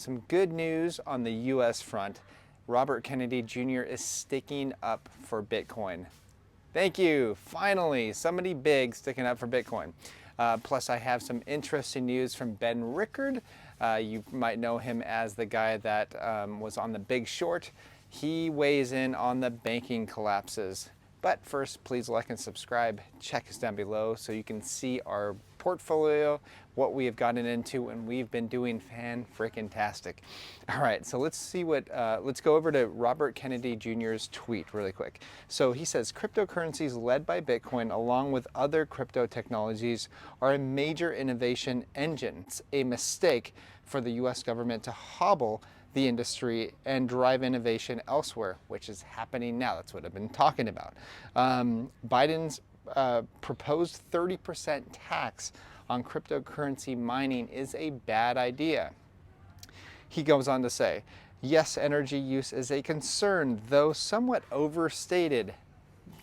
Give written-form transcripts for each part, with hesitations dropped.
Some good news on the US front. Robert Kennedy Jr. is sticking up for Bitcoin. Thank you. Finally, somebody big sticking up for Bitcoin. Plus, I have some interesting news from Ben Rickard. You might know him as the guy that was on The Big Short. He weighs in on the banking collapses. But first, please like and subscribe. Check us down below so you can see our portfolio, what we have gotten into, and we've been doing fan-frickin-tastic. All right, so let's go over to Robert Kennedy Jr.'s tweet really quick. So he says, cryptocurrencies led by Bitcoin along with other crypto technologies are a major innovation engine. It's a mistake for the US government to hobble the industry and drive innovation elsewhere, which is happening now. That's what I've been talking about. Biden's proposed 30% tax on cryptocurrency mining is a bad idea. He goes on to say, yes, energy use is a concern, though somewhat overstated.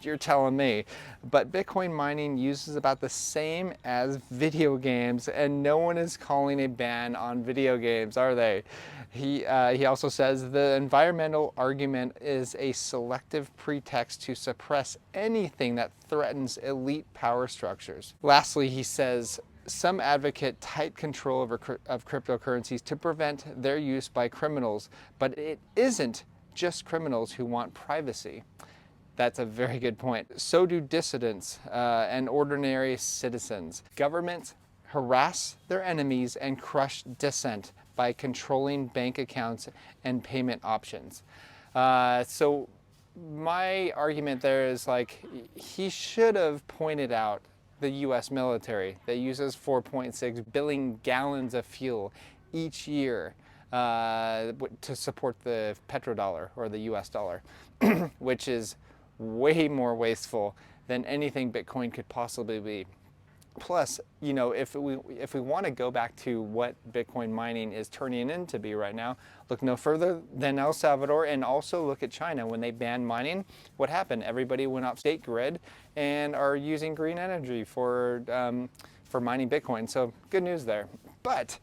You're telling me. But Bitcoin mining uses about the same as video games, and no one is calling a ban on video games, are they? He also says the environmental argument is a selective pretext to suppress anything that threatens elite power structures. Lastly, he says, some advocate tight control of cryptocurrencies to prevent their use by criminals, but it isn't just criminals who want privacy. That's a very good point. So do dissidents and ordinary citizens. Governments harass their enemies and crush dissent by controlling bank accounts and payment options. So my argument there is like, he should have pointed out the US military that uses 4.6 billion gallons of fuel each year to support the petrodollar or the US dollar, which is way more wasteful than anything Bitcoin could possibly be. Plus, you know, if we want to go back to what Bitcoin mining is turning into be right now, look no further than El Salvador, and also look at China. When they banned mining, what happened? Everybody went off state grid and are using green energy for mining Bitcoin. So good news there. But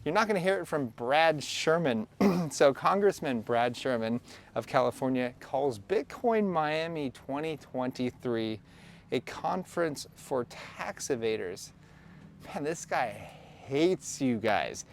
you're not going to hear it from Brad Sherman. So Congressman Brad Sherman of California calls Bitcoin Miami 2023 a conference for tax evaders. Man, this guy hates you guys.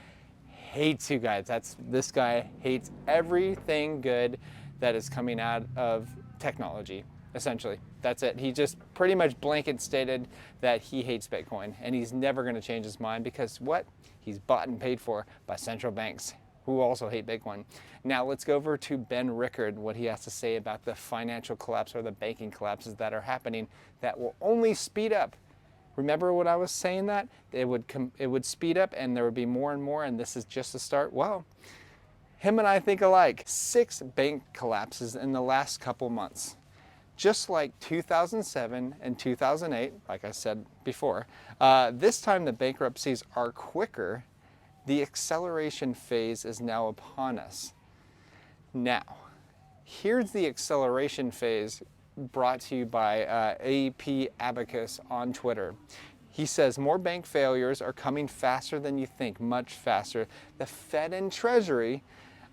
Hates you guys. This guy hates everything good that is coming out of technology, essentially. That's it. He just pretty much blanket stated that he hates Bitcoin, and he's never going to change his mind because what? He's bought and paid for by central banks who also hate Bitcoin. Now let's go over to Ben Rickard, what he has to say about the financial collapse or the banking collapses that are happening that will only speed up. Remember what I was saying, that it would speed up and there would be more and more, and this is just the start? Well, him and I think alike. 6 bank collapses in the last couple months. Just like 2007 and 2008, like I said before, this time the bankruptcies are quicker. The acceleration phase is now upon us. Now, here's the acceleration phase brought to you by AP Abacus on Twitter. He says, more bank failures are coming faster than you think, much faster. The Fed and Treasury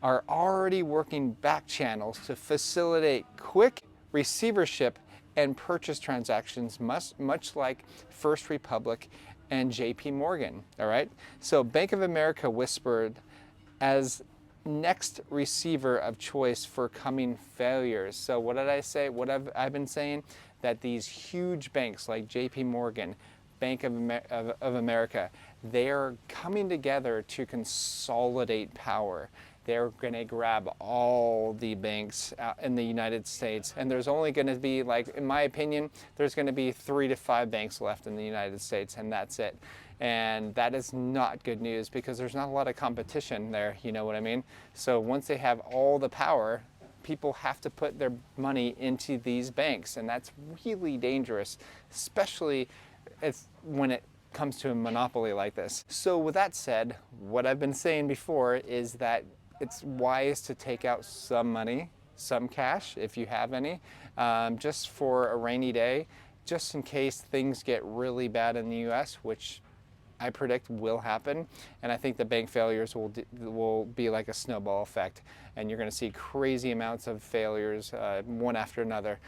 are already working back channels to facilitate quick receivership and purchase transactions, much like First Republic and JP Morgan, all right? So Bank of America whispered as next receiver of choice for coming failures. So what did I say? What I've been saying? That these huge banks like JP Morgan, Bank of America, they are coming together to consolidate power. They're going to grab all the banks in the United States, and there's only going to be, like, in my opinion, there's going to be 3 to 5 banks left in the United States, and that's it. And that is not good news because there's not a lot of competition there, you know what I mean? So once they have all the power, people have to put their money into these banks, and that's really dangerous, especially when it comes to a monopoly like this. So with that said, what I've been saying before is that it's wise to take out some money, some cash, if you have any, just for a rainy day, just in case things get really bad in the US, which I predict will happen, and I think the bank failures will be like a snowball effect, and you're going to see crazy amounts of failures, one after another.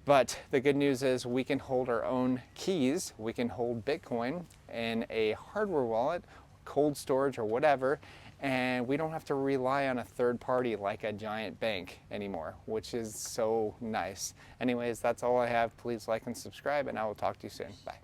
But the good news is we can hold our own keys. We can hold Bitcoin in a hardware wallet, cold storage, or whatever, and we don't have to rely on a third party like a giant bank anymore, which is so nice. Anyways, that's all I have. Please like and subscribe, and I will talk to you soon. Bye.